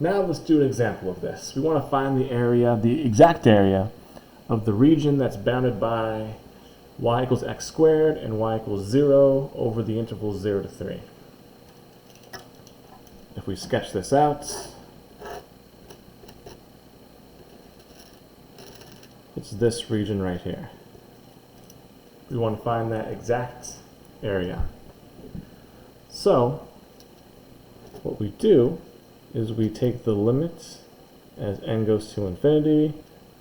Now let's do an example of this. We want to find the area, the exact area of the region that's bounded by y equals x squared and y equals 0 over the intervals 0 to 3. If we sketch this out, it's this region right here. We want to find that exact area. So what we do is we take the limit as n goes to infinity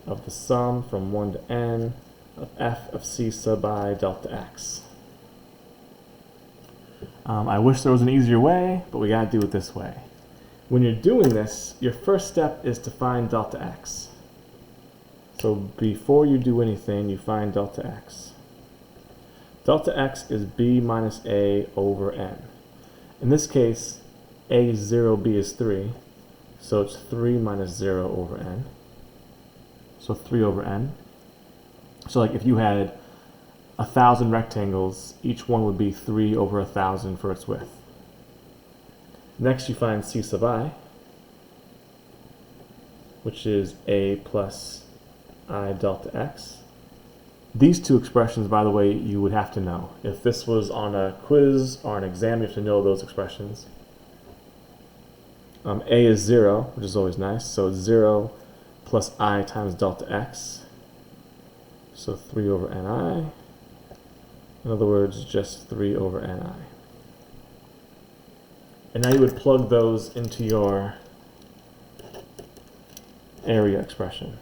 of the sum from 1 to n of f of c sub I delta x. I wish there was an easier way, but we gotta do it this way. When you're doing this, your first step is to find delta x. So before you do anything, you find delta x. Delta x is b minus a over n. In this case, a is 0, b is 3, so it's 3 minus 0 over n. So 3 over n. So like if you had 1,000 rectangles, each one would be 3 over 1,000 for its width. Next you find c sub I, which is a plus I delta x. These two expressions, by the way, you would have to know. If this was on a quiz or an exam, you have to know those expressions. A is 0, which is always nice, so it's 0 plus I times delta x, so 3 over ni. In other words, just 3 over ni. And now you would plug those into your area expression.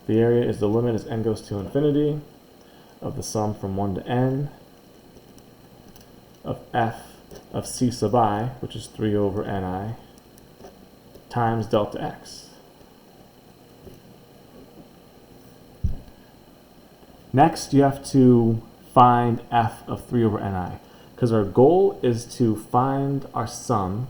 The area is the limit as n goes to infinity of the sum from 1 to n of f of c sub I, which is 3 over ni, times delta x. Next, you have to find f of 3 over ni, because our goal is to find our sum,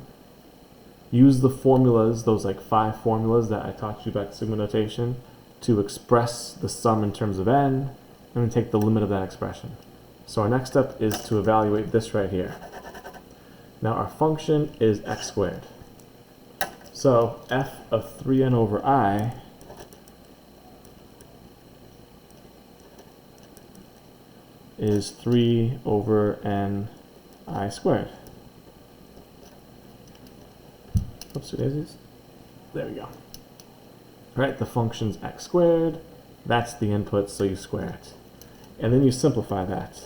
use the formulas, those like 5 formulas that I taught you about sigma notation, to express the sum in terms of n, and then take the limit of that expression. So our next step is to evaluate this right here. Now our function is x squared. So f of 3n over I is 3 over n I squared. Oops, daisies. There we go. All right, the function's x squared. That's the input, so you square it. And then you simplify that.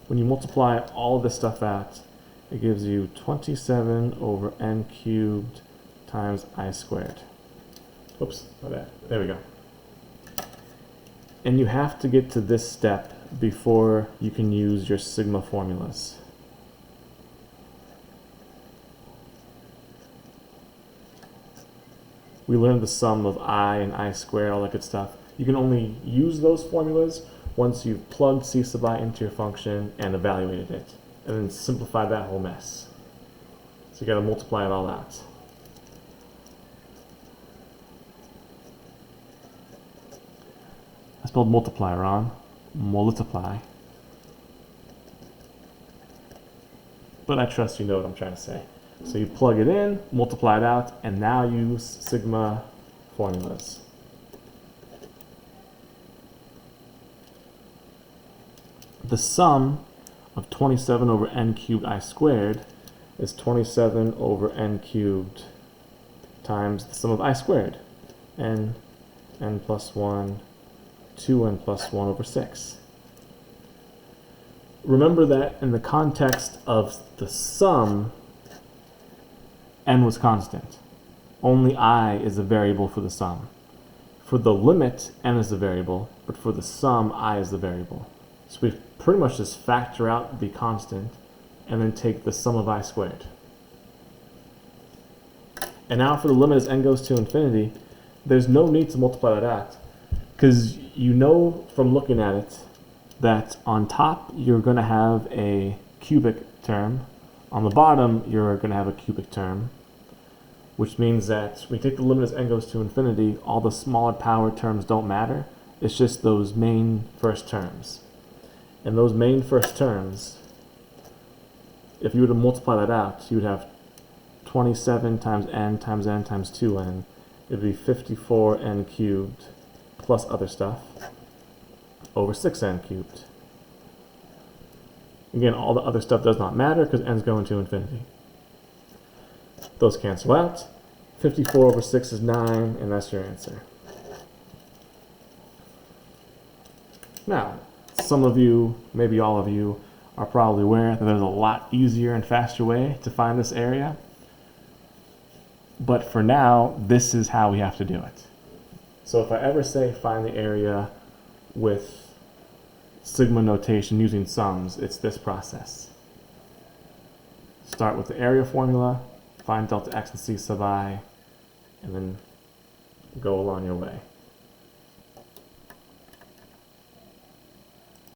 When you multiply all of this stuff out, it gives you 27 over n cubed times I squared. Oops, my bad. There we go. And you have to get to this step before you can use your sigma formulas. We learned the sum of I and I squared, all that good stuff. You can only use those formulas once you've plugged c sub I into your function and evaluated it, and then simplify that whole mess. So you got to multiply it all out. I spelled multiply wrong. Multiply. But I trust you know what I'm trying to say. So you plug it in, multiply it out, and now use sigma formulas. The sum of 27 over n cubed I squared is 27 over n cubed times the sum of I squared, n plus 1, 2n plus 1 over 6. Remember that in the context of the sum, n was constant. Only I is a variable for the sum. For the limit, n is the variable, but for the sum, I is the variable. So we pretty much just factor out the constant and then take the sum of I squared. And now for the limit as n goes to infinity, there's no need to multiply that out, because you know from looking at it that on top you're going to have a cubic term, on the bottom you're going to have a cubic term, which means that we take the limit as n goes to infinity, all the smaller power terms don't matter, it's just those main first terms. And those main first terms if you were to multiply that out, you would have 27 times n times n times 2n. It would be 54n cubed plus other stuff over 6n cubed. Again, all the other stuff does not matter because n's going to infinity. Those cancel out. 54 over 6 is 9, and that's your answer. Now, some of you, maybe all of you, are probably aware that there's a lot easier and faster way to find this area. But for now, this is how we have to do it. So if I ever say find the area with sigma notation using sums, it's this process. Start with the area formula, find delta x and c sub I, and then go along your way.